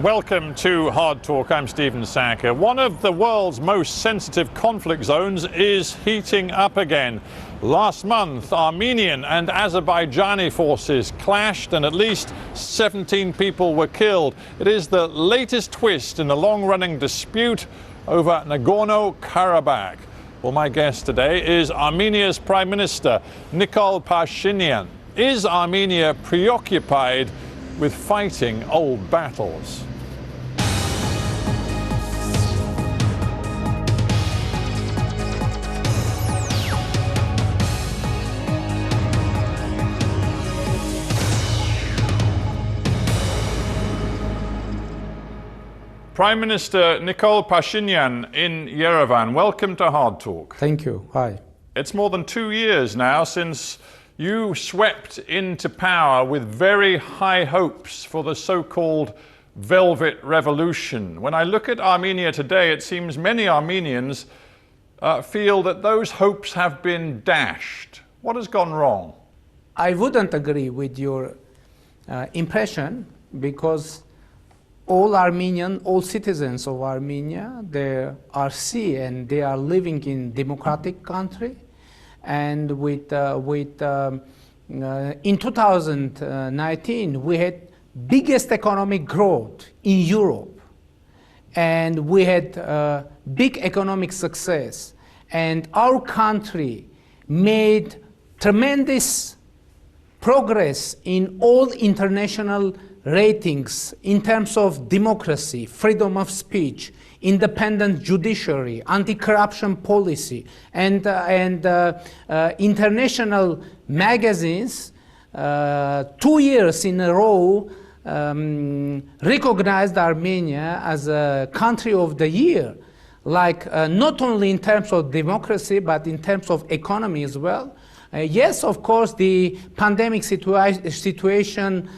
Welcome to Hard Talk. I'm Stephen Sacker. One of the world's most sensitive conflict zones is heating up again. Last month, Armenian and Azerbaijani forces clashed and at least 17 people were killed. It is the latest twist in the long-running dispute over Nagorno-Karabakh. Well, my guest today is Armenia's Prime Minister, Nikol Pashinyan. Is Armenia preoccupied with fighting old battles? Prime Minister Nikol Pashinyan in Yerevan, welcome to Hard Talk. Thank you. Hi. It's more than 2 years now since you swept into power with very high hopes for the so-called Velvet Revolution. When I look at Armenia today, it seems many Armenians feel that those hopes have been dashed. What has gone wrong? I wouldn't agree with your impression, because all citizens of Armenia, they are free and they are living in democratic country. And in 2019, we had biggest economic growth in Europe, and we had big economic success. And our country made tremendous progress in all international ratings in terms of democracy, freedom of speech, independent judiciary, anti-corruption policy, and international magazines 2 years in a row recognized Armenia as a country of the year, like not only in terms of democracy but in terms of economy as well. Yes, of course, the pandemic situation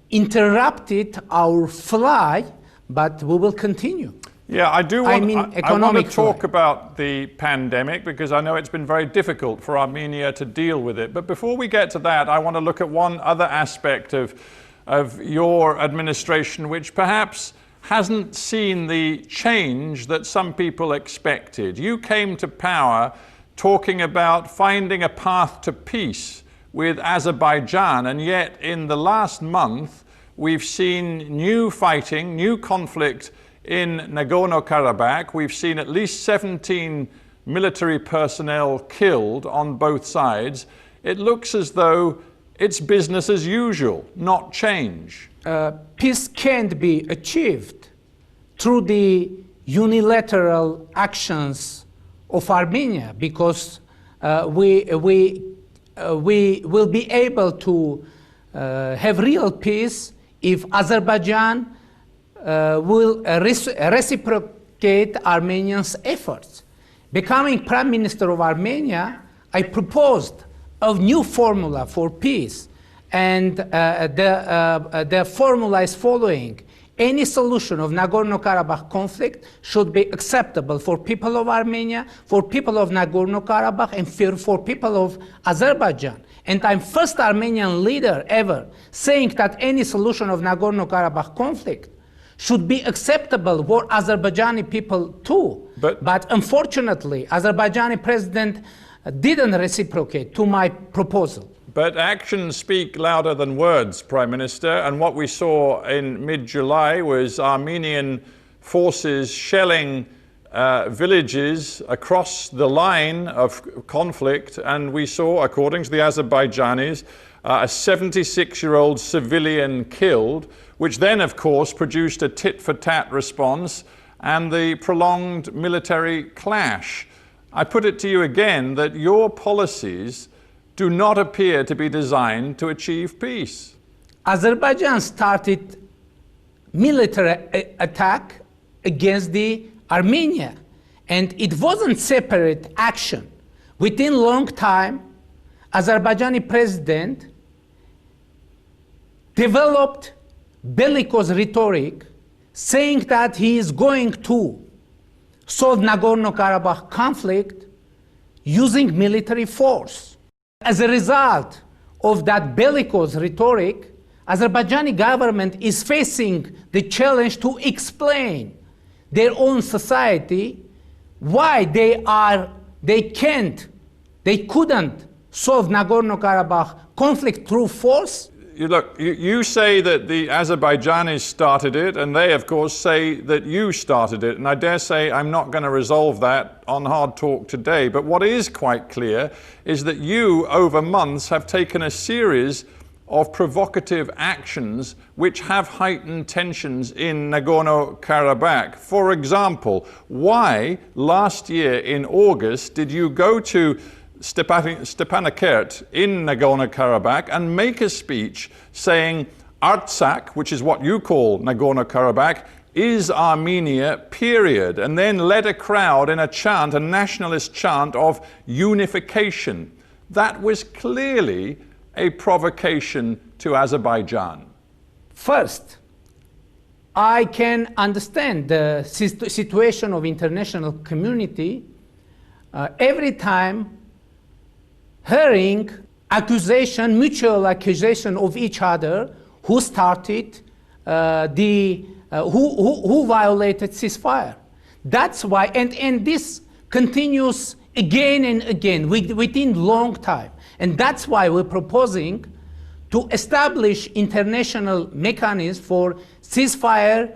interrupted our flight, but we will continue. Yeah, I want to talk about the pandemic, because I know it's been very difficult for Armenia to deal with it. But before we get to that, I want to look at one other aspect of your administration, which perhaps hasn't seen the change that some people expected. You came to power talking about finding a path to peace with Azerbaijan, and yet in the last month we've seen new fighting, new conflict in Nagorno-Karabakh. We've seen at least 17 military personnel killed on both sides. It looks as though it's business as usual, not change. Peace can't be achieved through the unilateral actions of Armenia, because we will be able to have real peace if Azerbaijan will reciprocate Armenians' efforts. Becoming Prime Minister of Armenia, I proposed a new formula for peace, and the formula is following. Any solution of Nagorno-Karabakh conflict should be acceptable for people of Armenia, for people of Nagorno-Karabakh, and for people of Azerbaijan. And I'm first Armenian leader ever saying that any solution of Nagorno-Karabakh conflict should be acceptable for Azerbaijani people too. But unfortunately, Azerbaijani president didn't reciprocate to my proposal. But actions speak louder than words, Prime Minister, and what we saw in mid-July was Armenian forces shelling villages across the line of conflict, and we saw, according to the Azerbaijanis, a 76-year-old civilian killed, which then, of course, produced a tit-for-tat response and the prolonged military clash. I put it to you again that your policies do not appear to be designed to achieve peace. Azerbaijan started military attack against the Armenia, and it wasn't separate action. Within long time, Azerbaijani president developed bellicose rhetoric saying that he is going to solve Nagorno-Karabakh conflict using military force. As a result of that bellicose rhetoric, Azerbaijani government is facing the challenge to explain their own society why they couldn't solve Nagorno-Karabakh conflict through force. You say that the Azerbaijanis started it, and they, of course, say that you started it. And I dare say I'm not going to resolve that on Hard Talk today. But what is quite clear is that you, over months, have taken a series of provocative actions which have heightened tensions in Nagorno-Karabakh. For example, why last year in August did you go to Stepanakert in Nagorno-Karabakh and make a speech saying Artsakh, which is what you call Nagorno-Karabakh, is Armenia, period, and then led a crowd in a chant, a nationalist chant of unification? That was clearly a provocation to Azerbaijan. First, I can understand the situation of international community every time hearing mutual accusation of each other, who started, who violated ceasefire. That's why, and this continues again and again within long time. And that's why we're proposing to establish international mechanisms for ceasefire,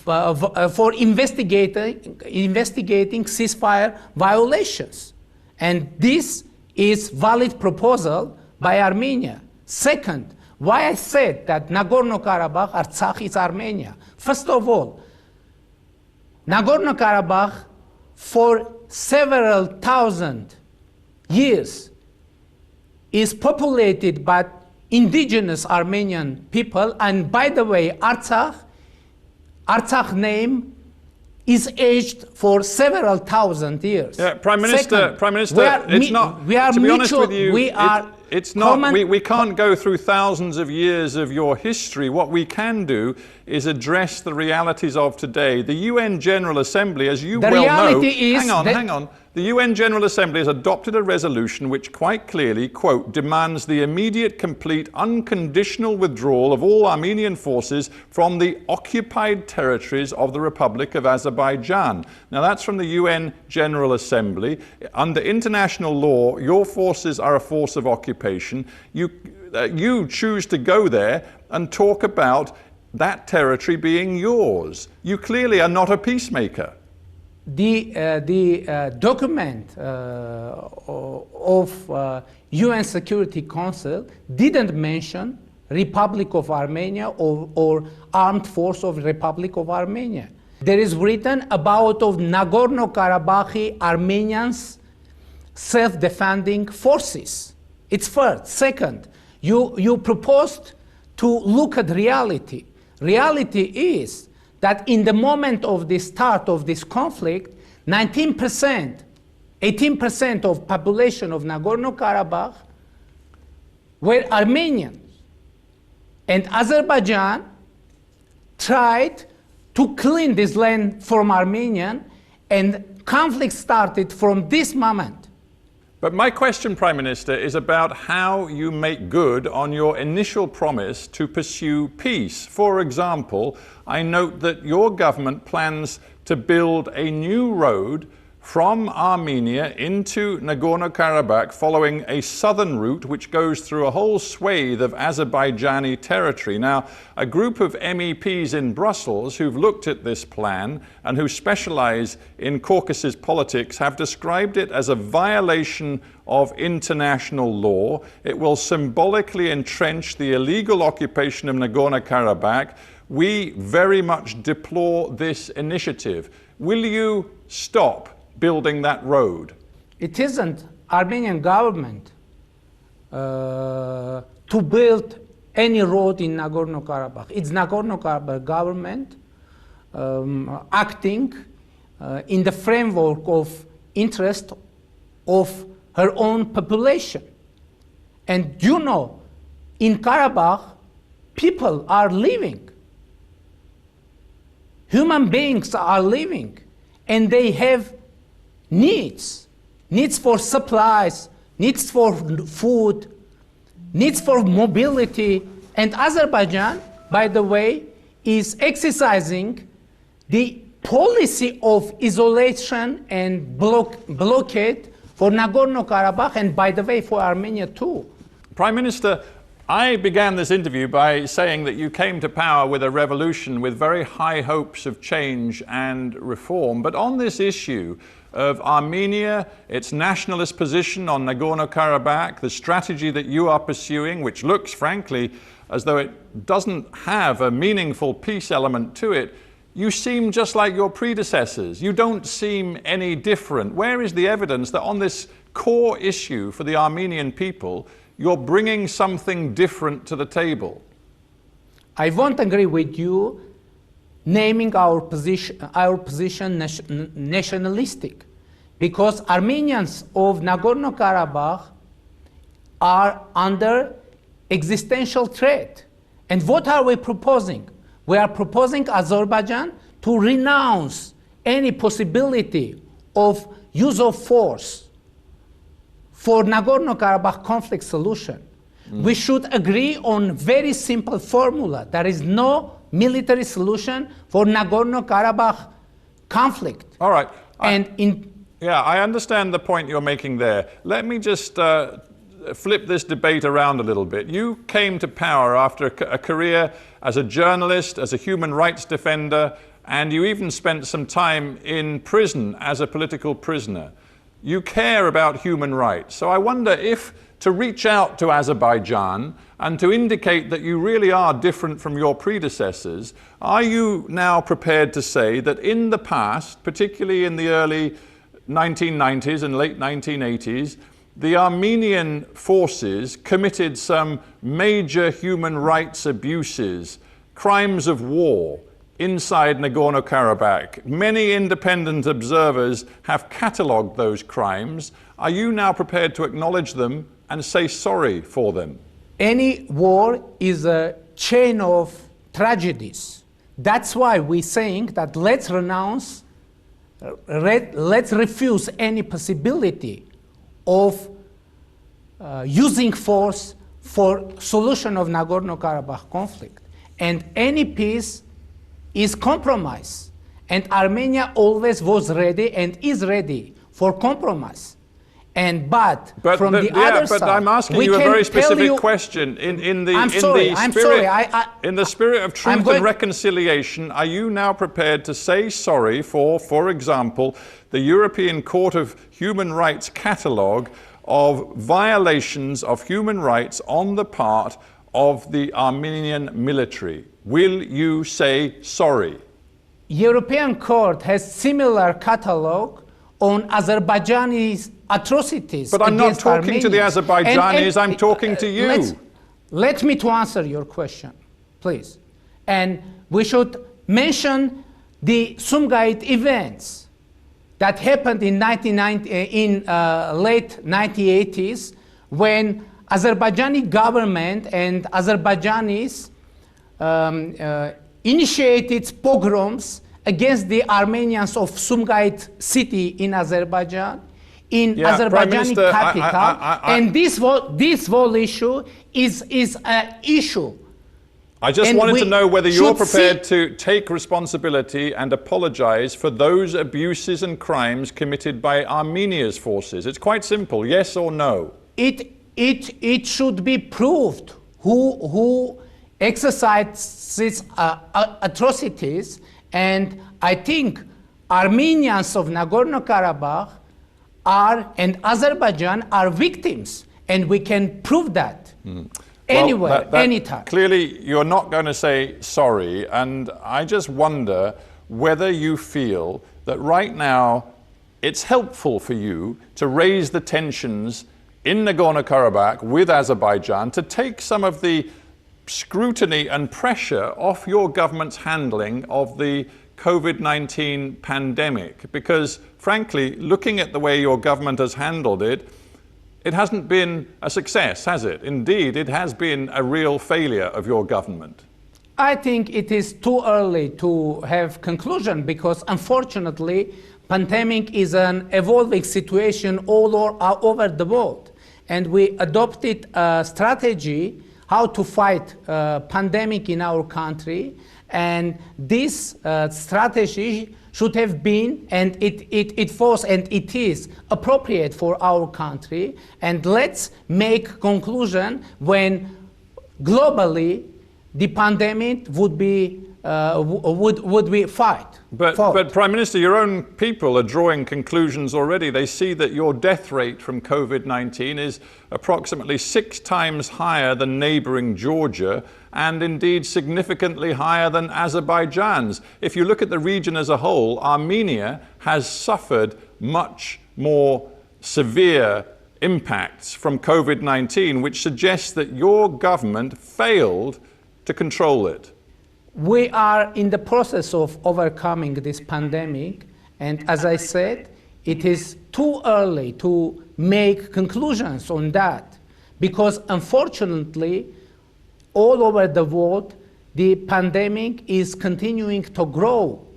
for investigating ceasefire violations. And this is valid proposal by Armenia. Second, why I said that Nagorno-Karabakh, Artsakh is Armenia. First of all, Nagorno-Karabakh for several thousand years is populated by indigenous Armenian people, and by the way, Artsakh name is aged for several thousand years. Yeah, Prime Minister, it's not. To be honest with you, it's not. We can't go through thousands of years of your history. What we can do is address the realities of today. The UN General Assembly, as you well know, hang on. The UN General Assembly has adopted a resolution which quite clearly, quote, demands the immediate, complete, unconditional withdrawal of all Armenian forces from the occupied territories of the Republic of Azerbaijan. Now that's from the UN General Assembly. Under international law, your forces are a force of occupation. You choose to go there and talk about that territory being yours. You clearly are not a peacemaker. The document of UN Security Council didn't mention Republic of Armenia or Armed Force of Republic of Armenia. There is written about of Nagorno-Karabakh Armenians self-defending forces. It's first. Second, you proposed to look at reality. Reality is that in the moment of the start of this conflict, 18% of population of Nagorno-Karabakh were Armenians. And Azerbaijan tried to clean this land from Armenian, and conflict started from this moment. But my question, Prime Minister, is about how you make good on your initial promise to pursue peace. For example, I note that your government plans to build a new road from Armenia into Nagorno-Karabakh following a southern route which goes through a whole swathe of Azerbaijani territory. Now, a group of MEPs in Brussels who've looked at this plan and who specialize in Caucasus politics have described it as a violation of international law. It will symbolically entrench the illegal occupation of Nagorno-Karabakh. We very much deplore this initiative. Will you stop building that road? It isn't Armenian government to build any road in Nagorno-Karabakh. It's Nagorno-Karabakh government acting in the framework of interest of her own population. And you know, in Karabakh, people are living. Human beings are living, and they have needs for supplies, needs for food, needs for mobility, And Azerbaijan, by the way, is exercising the policy of isolation and blockade for Nagorno-Karabakh, and by the way, for Armenia too. Prime Minister, I began this interview by saying that you came to power with a revolution with very high hopes of change and reform. But on this issue of Armenia, its nationalist position on Nagorno-Karabakh, the strategy that you are pursuing, which looks, frankly, as though it doesn't have a meaningful peace element to it, you seem just like your predecessors. You don't seem any different. Where is the evidence that on this core issue for the Armenian people, you're bringing something different to the table? I won't agree with you naming our position nationalistic, because Armenians of Nagorno-Karabakh are under existential threat. And what are we proposing? We are proposing Azerbaijan to renounce any possibility of use of force for Nagorno-Karabakh conflict solution. We should agree on very simple formula. There is no military solution for Nagorno-Karabakh conflict. All right. Yeah, I understand the point you're making there. Let me just flip this debate around a little bit. You came to power after a career as a journalist, as a human rights defender, and you even spent some time in prison as a political prisoner. You care about human rights. So I wonder if to reach out to Azerbaijan and to indicate that you really are different from your predecessors, are you now prepared to say that in the past, particularly in the early 1990s and late 1980s, the Armenian forces committed some major human rights abuses, crimes of war, inside Nagorno-Karabakh? Many independent observers have catalogued those crimes. Are you now prepared to acknowledge them and say sorry for them? Any war is a chain of tragedies. That's why we're saying that let's refuse any possibility of using force for solution of Nagorno-Karabakh conflict. And any peace is compromise. And Armenia always was ready and is ready for compromise. But from the other side, I'm asking you a very specific question. In the spirit of truth and reconciliation, are you now prepared to say sorry for example, the European Court of Human Rights catalogue of violations of human rights on the part of the Armenian military? Will you say sorry? European Court has similar catalogue on Azerbaijani atrocities. But I'm not talking to the Azerbaijanis, I'm talking to you. Let me to answer your question, please. And we should mention the Sumgait events that happened in late 1980s, when Azerbaijani government and Azerbaijanis initiated pogroms against the Armenians of Sumgait city in Azerbaijan, in Azerbaijani capital. And this whole issue is an issue. I just wanted to know whether you're prepared to take responsibility and apologize for those abuses and crimes committed by Armenia's forces. It's quite simple, yes or no. It should be proved who exercised these atrocities, and I think Armenians of Nagorno-Karabakh and Azerbaijan are victims, and we can prove that anywhere, anytime. Clearly, you're not going to say sorry, and I just wonder whether you feel that right now it's helpful for you to raise the tensions in Nagorno-Karabakh with Azerbaijan to take some of the scrutiny and pressure off your government's handling of the COVID-19 pandemic. Because frankly, looking at the way your government has handled it, it hasn't been a success, has it? Indeed, it has been a real failure of your government. I think it is too early to have conclusion, because unfortunately, pandemic is an evolving situation all over the world. And we adopted a strategy how to fight pandemic in our country, and this strategy should have been, and it was and it is appropriate for our country. And let's make conclusion when globally the pandemic would be fight. But Prime Minister, your own people are drawing conclusions already. They see that your death rate from COVID-19 is approximately 6 times higher than neighboring Georgia, and indeed significantly higher than Azerbaijan's. If you look at the region as a whole, Armenia has suffered much more severe impacts from COVID-19, which suggests that your government failed to control it. We are in the process of overcoming this pandemic, and as I said, it is too early to make conclusions on that, because unfortunately, all over the world, the pandemic is continuing to grow.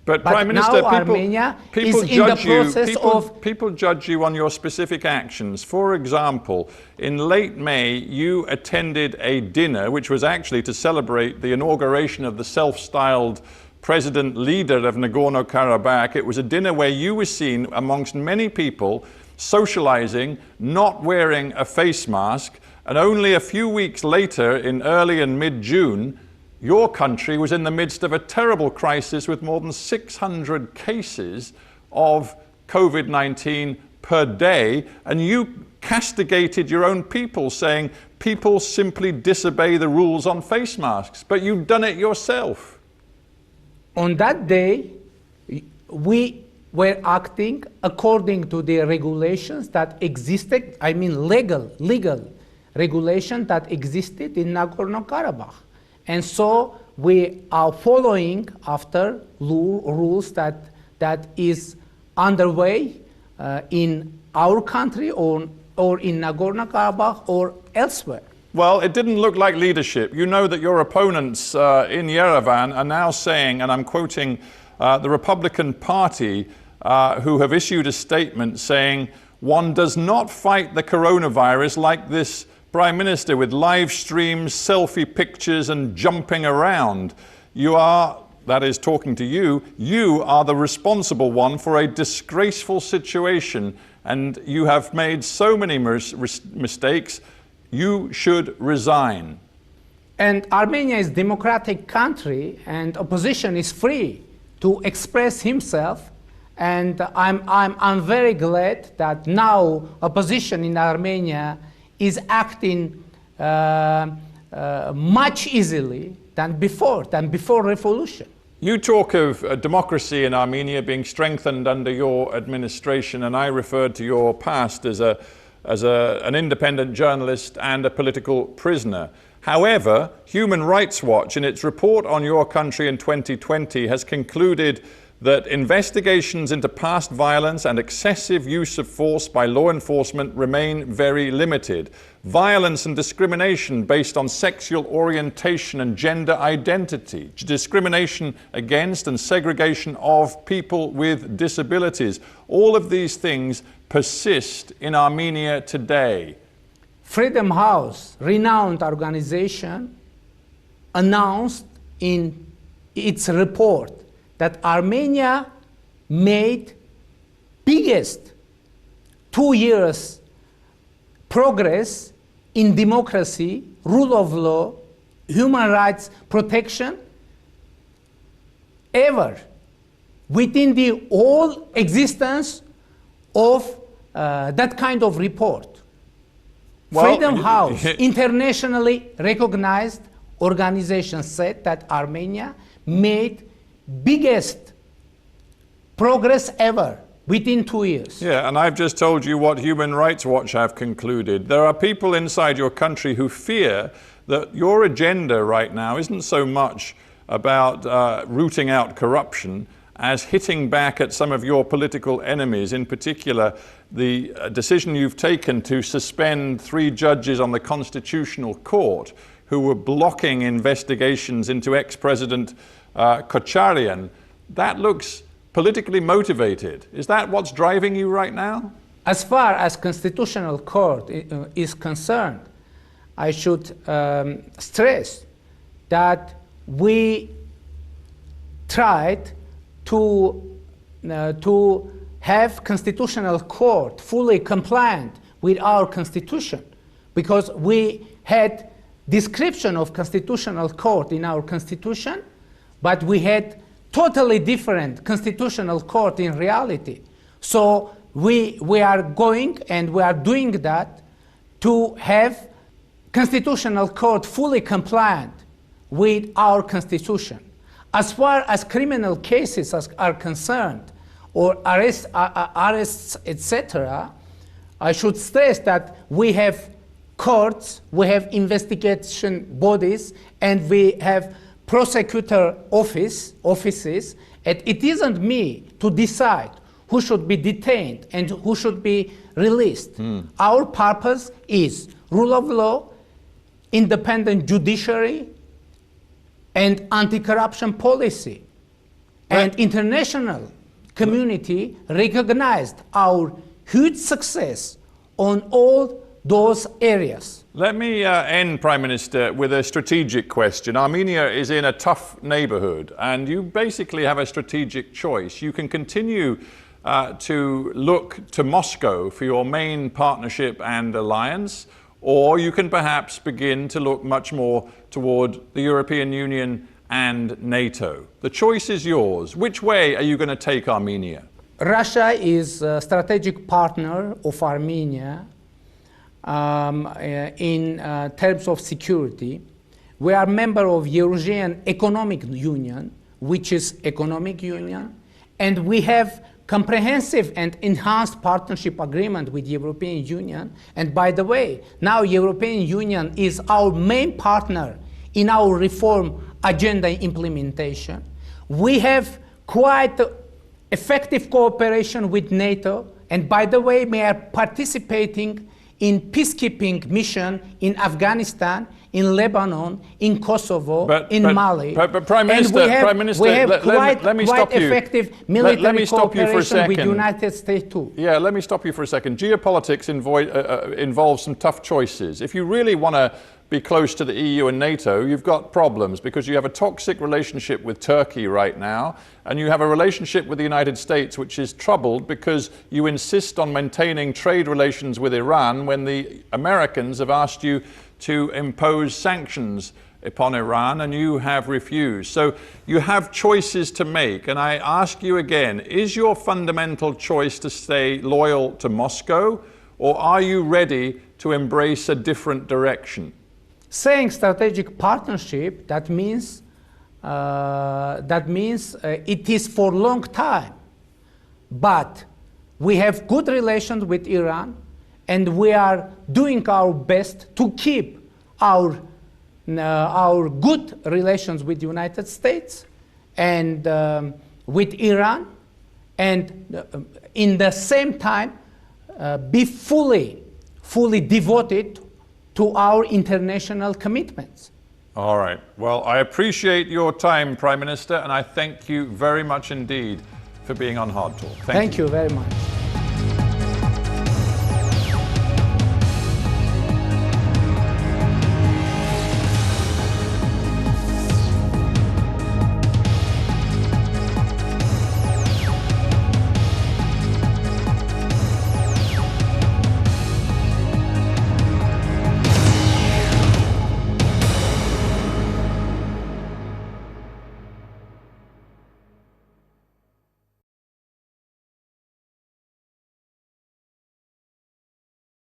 But Prime Minister, now Armenia is in the process of... People judge you on your specific actions. For example, in late May, you attended a dinner, which was actually to celebrate the inauguration of the self-styled president leader of Nagorno-Karabakh. It was a dinner where you were seen amongst many people socializing, not wearing a face mask, and only a few weeks later, in early and mid-June, your country was in the midst of a terrible crisis with more than 600 cases of COVID-19 per day, and you castigated your own people, saying people simply disobey the rules on face masks, but you've done it yourself. On that day, we were acting according to the regulations that existed, I mean legal regulation that existed in Nagorno-Karabakh. And so we are following after rules that is underway in our country or in Nagorno-Karabakh or elsewhere. Well, it didn't look like leadership. You know that your opponents in Yerevan are now saying, and I'm quoting the Republican Party, who have issued a statement saying, one does not fight the coronavirus like this Prime Minister, with live streams, selfie pictures and jumping around. You are, that is talking to you are the responsible one for a disgraceful situation, and you have made so many mistakes. You should resign. And Armenia is a democratic country, and opposition is free to express himself. And I'm very glad that now opposition in Armenia is acting much easily than before revolution. You talk of democracy in Armenia being strengthened under your administration, and I referred to your past as an independent journalist and a political prisoner. However, Human Rights Watch, in its report on your country in 2020, has concluded that investigations into past violence and excessive use of force by law enforcement remain very limited. Violence and discrimination based on sexual orientation and gender identity, discrimination against and segregation of people with disabilities. All of these things persist in Armenia today. Freedom House, renowned organization, announced in its report that Armenia made biggest 2 years progress in democracy, rule of law, human rights protection ever within the whole existence of that kind of report. Well, Freedom House, internationally recognized organization, said that Armenia made biggest progress ever within 2 years. Yeah, and I've just told you what Human Rights Watch have concluded. There are people inside your country who fear that your agenda right now isn't so much about rooting out corruption as hitting back at some of your political enemies, in particular the decision you've taken to suspend 3 judges on the Constitutional Court who were blocking investigations into ex-President Kocharyan. That looks politically motivated. Is that what's driving you right now? As far as Constitutional Court is concerned, I should stress that we tried to have constitutional court fully compliant with our constitution, because we had description of constitutional court in our constitution, but we had totally different constitutional court in reality. So we are going and we are doing that to have constitutional court fully compliant with our constitution. As far as criminal cases are concerned, or arrests, etc., I should stress that we have courts, we have investigation bodies, and we have prosecutor offices, and it isn't me to decide who should be detained and who should be released. Our purpose is rule of law, independent judiciary, and anti-corruption policy. And international community recognized our huge success on all those areas. Let me end, Prime Minister, with a strategic question. Armenia is in a tough neighborhood, and you basically have a strategic choice. You can continue to look to Moscow for your main partnership and alliance, or you can perhaps begin to look much more toward the European Union and NATO. The choice is yours. Which way are you going to take Armenia? Russia is a strategic partner of Armenia in terms of security. We are member of Eurasian Economic Union, which is economic union, and we have comprehensive and enhanced partnership agreement with European Union. And by the way, now European Union is our main partner in our reform agenda implementation. We have quite effective cooperation with NATO, and by the way, we are participating in peacekeeping mission in Afghanistan, in Lebanon, in Kosovo, in Mali. But Prime Minister, we have let me stop you. Effective military cooperation with the second. United States too. Yeah, let me stop you for a second. Geopolitics involves some tough choices. If you really want to be close to the EU and NATO, you've got problems because you have a toxic relationship with Turkey right now, and you have a relationship with the United States which is troubled because you insist on maintaining trade relations with Iran when the Americans have asked you to impose sanctions upon Iran and you have refused. So you have choices to make, and I ask you again, is your fundamental choice to stay loyal to Moscow, or are you ready to embrace a different direction? Saying strategic partnership, that means it is for a long time. But we have good relations with Iran, and we are doing our best to keep our good relations with the United States and with Iran, and in the same time be fully devoted to our international commitments. All right. Well, I appreciate your time, Prime Minister, and I thank you very much indeed for being on Hard Talk. Thank you very much.